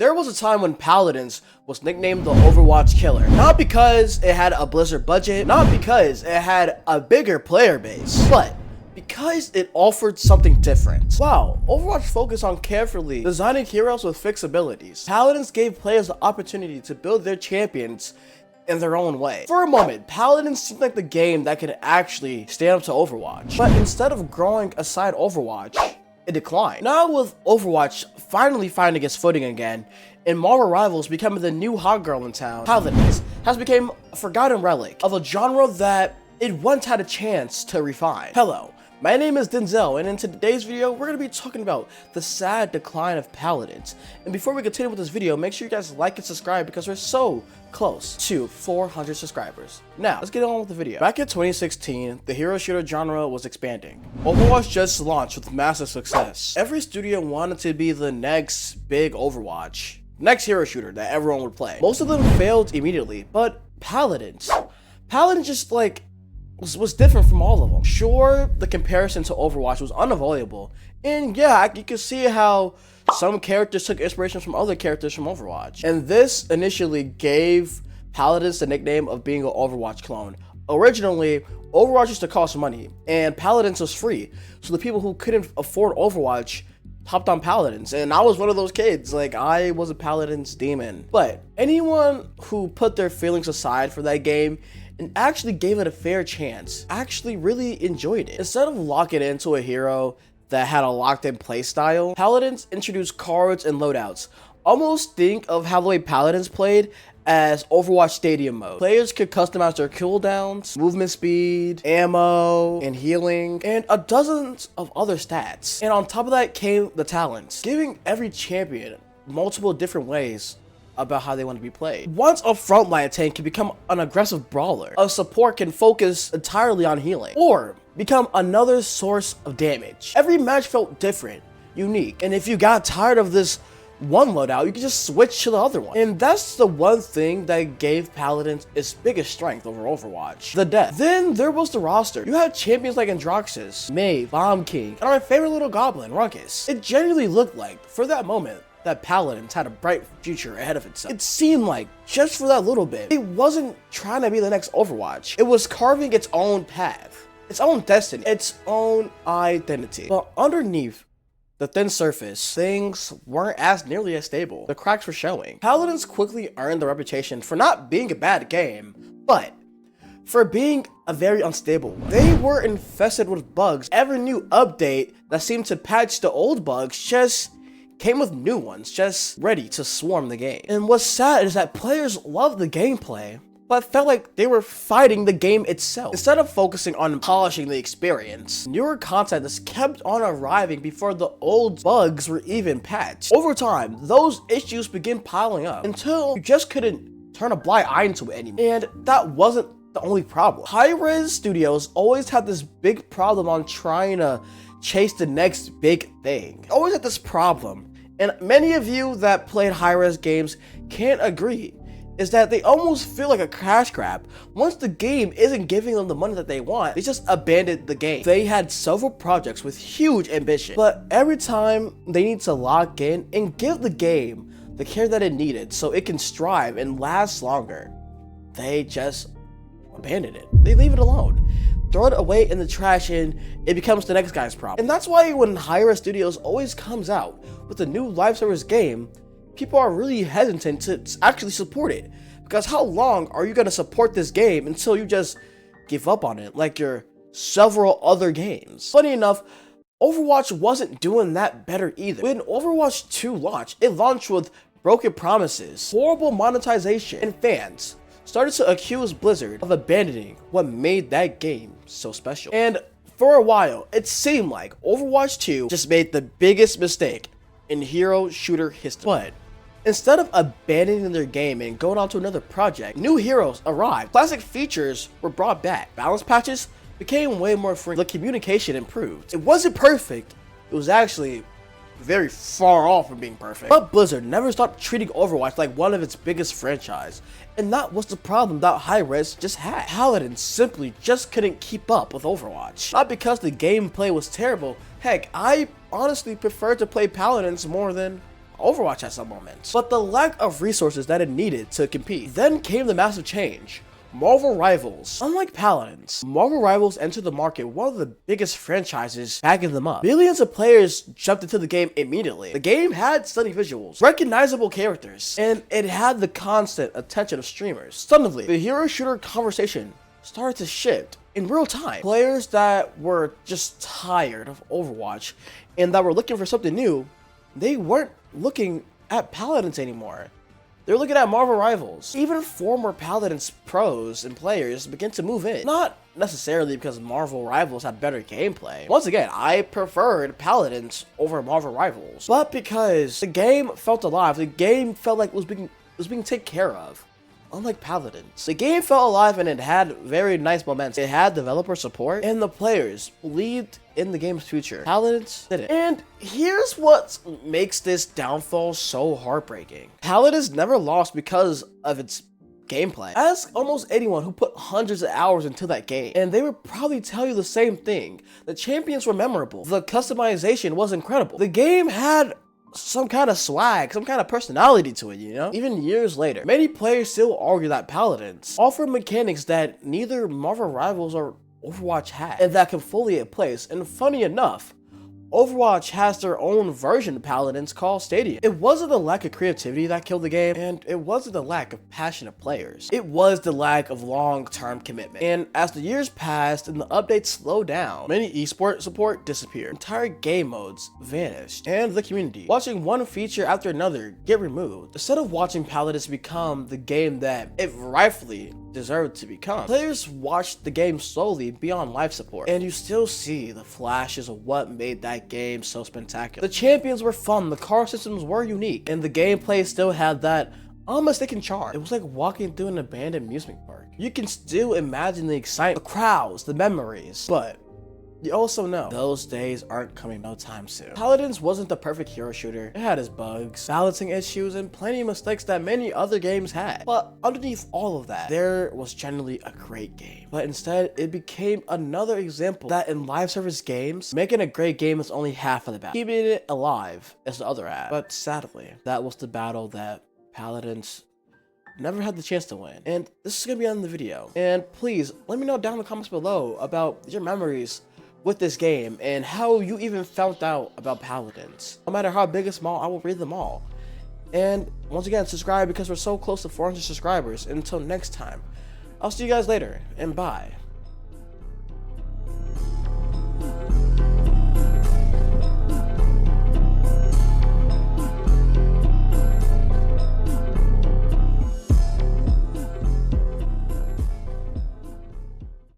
There was a time when Paladins was nicknamed the Overwatch Killer. Not because it had a Blizzard budget, not because it had a bigger player base, but because it offered something different. Wow, Overwatch focused on carefully designing heroes with fixed abilities. Paladins gave players the opportunity to build their champions in their own way. For a moment, Paladins seemed like the game that could actually stand up to Overwatch. But instead of growing aside Overwatch, it declined. Now with Overwatch finally finding its footing again, and Marvel Rivals becoming the new hot girl in town, Paladins has become a forgotten relic of a genre that it once had a chance to refine. Hello, my name is Denzel, and in today's video, we're going to be talking about the sad decline of Paladins. And before we continue with this video, make sure you guys like and subscribe because we're so close to 400 subscribers. Now, let's get on with the video. Back in 2016, the hero shooter genre was expanding. Overwatch just launched with massive success. Every studio wanted to be the next big Overwatch, next hero shooter that everyone would play. Most of them failed immediately, but Paladins just was different from all of them. Sure, the comparison to Overwatch was unavoidable, and yeah, you can see how some characters took inspiration from other characters from Overwatch. And this initially gave Paladins the nickname of being an Overwatch clone. Originally, Overwatch used to cost money, and Paladins was free, so the people who couldn't afford Overwatch hopped on Paladins, and I was one of those kids. Like, I was a Paladins demon. But anyone who put their feelings aside for that game and actually gave it a fair chance actually really enjoyed it. Instead of locking into a hero that had a locked-in playstyle, Paladins introduced cards and loadouts. Almost think of how the way Paladins played as Overwatch Stadium mode. Players could customize their cooldowns, movement speed, ammo, and healing, and a dozens of other stats. And on top of that came the talents, giving every champion multiple different ways about how they want to be played. Once a frontline tank can become an aggressive brawler, a support can focus entirely on healing, or become another source of damage. Every match felt different, unique, and if you got tired of this one loadout, you could just switch to the other one. And that's the one thing that gave Paladins its biggest strength over Overwatch, the depth. Then there was the roster. You had champions like Androxus, May, Bomb King, and our favorite little goblin, Ruckus. It genuinely looked like, for that moment, that Paladins had a bright future ahead of itself. It seemed like, just for that little bit, it wasn't trying to be the next Overwatch. It was carving its own path, its own destiny, its own identity. But underneath the thin surface, things weren't nearly as stable. The cracks were showing. Paladins quickly earned the reputation for not being a bad game, but for being a very unstable one. They were infested with bugs. Every new update that seemed to patch the old bugs just came with new ones, just ready to swarm the game. And what's sad is that players loved the gameplay, but felt like they were fighting the game itself. Instead of focusing on polishing the experience, newer content just kept on arriving before the old bugs were even patched. Over time, those issues began piling up until you just couldn't turn a blind eye into it anymore. And that wasn't the only problem. High-res studios always had this big problem on trying to chase the next big thing. Always had this problem, and many of you that played high-res games can't agree, is that they almost feel like a cash grab. Once the game isn't giving them the money that they want, they just abandoned the game. They had several projects with huge ambition, but every time they need to lock in and give the game the care that it needed so it can strive and last longer, they just abandon it. They leave it alone, throw it away in the trash, and it becomes the next guy's problem. And that's why when high-res studios always comes out with a new live service game, people are really hesitant to actually support it, because how long are you going to support this game until you just give up on it like your several other games? Funny enough, Overwatch wasn't doing that better either. When Overwatch 2 launched, it launched with broken promises, horrible monetization, and fans started to accuse Blizzard of abandoning what made that game so special. And for a while, it seemed like Overwatch 2 just made the biggest mistake in hero shooter history. But instead of abandoning their game and going on to another project, new heroes arrived. Classic features were brought back. Balance patches became way more frequent. The communication improved. It wasn't perfect. It was actually very far off from being perfect. But Blizzard never stopped treating Overwatch like one of its biggest franchise. And that was the problem that Hi-Res just had. Paladins simply just couldn't keep up with Overwatch. Not because the gameplay was terrible. Heck, I honestly prefer to play Paladins more than Overwatch at some moments, but the lack of resources that it needed to compete. Then came the massive change. Marvel Rivals. Unlike Paladins, Marvel Rivals entered the market one of the biggest franchises backing them up. Millions of players jumped into the game immediately. The game had stunning visuals, recognizable characters, and it had the constant attention of streamers. Stunningly, the hero shooter conversation started to shift in real time. Players that were just tired of Overwatch and that were looking for something new, they weren't looking at Paladins anymore. They're looking at Marvel Rivals. Even former Paladins pros and players begin to move in. Not necessarily because Marvel Rivals had better gameplay. Once again, I preferred Paladins over Marvel Rivals, but because the game felt alive, the game felt like it was being taken care of. Unlike Paladins, the game felt alive and it had very nice momentum. It had developer support and the players believed in the game's future. Paladins didn't. And here's what makes this downfall so heartbreaking. Paladins never lost because of its gameplay. Ask almost anyone who put hundreds of hours into that game, and they would probably tell you the same thing. The champions were memorable. The customization was incredible. The game had some kind of swag, some kind of personality to it, you know? Even years later, many players still argue that Paladins offer mechanics that neither Marvel Rivals or Overwatch had, and that can fully replace. And funny enough, Overwatch has their own version of Paladins called Stadium. It wasn't the lack of creativity that killed the game, and it wasn't the lack of passionate players. It was the lack of long-term commitment. And as the years passed and the updates slowed down, many esports support disappeared. Entire game modes vanished, and the community, watching one feature after another get removed. Instead of watching Paladins become the game that it rightfully deserved to become, players watched the game slowly beyond life support, and you still see the flashes of what made that game so spectacular. The champions were fun, the car systems were unique, and the gameplay still had that unmistaken charm. It was like walking through an abandoned amusement park. You can still imagine the excitement, the crowds, the memories, but you also know those days aren't coming no time soon. Paladins wasn't the perfect hero shooter. It had its bugs, balancing issues, and plenty of mistakes that many other games had. But underneath all of that, there was generally a great game. But instead, it became another example that in live service games, making a great game is only half of the battle. Keeping it alive is the other half. But sadly, that was the battle that Paladins never had the chance to win. And this is gonna be on the video. And please, let me know down in the comments below about your memories with this game and how you even found out about Paladins. No matter how big or small, I will read them all. And once again, subscribe because we're so close to 400 subscribers. And until next time, I'll see you guys later, and bye.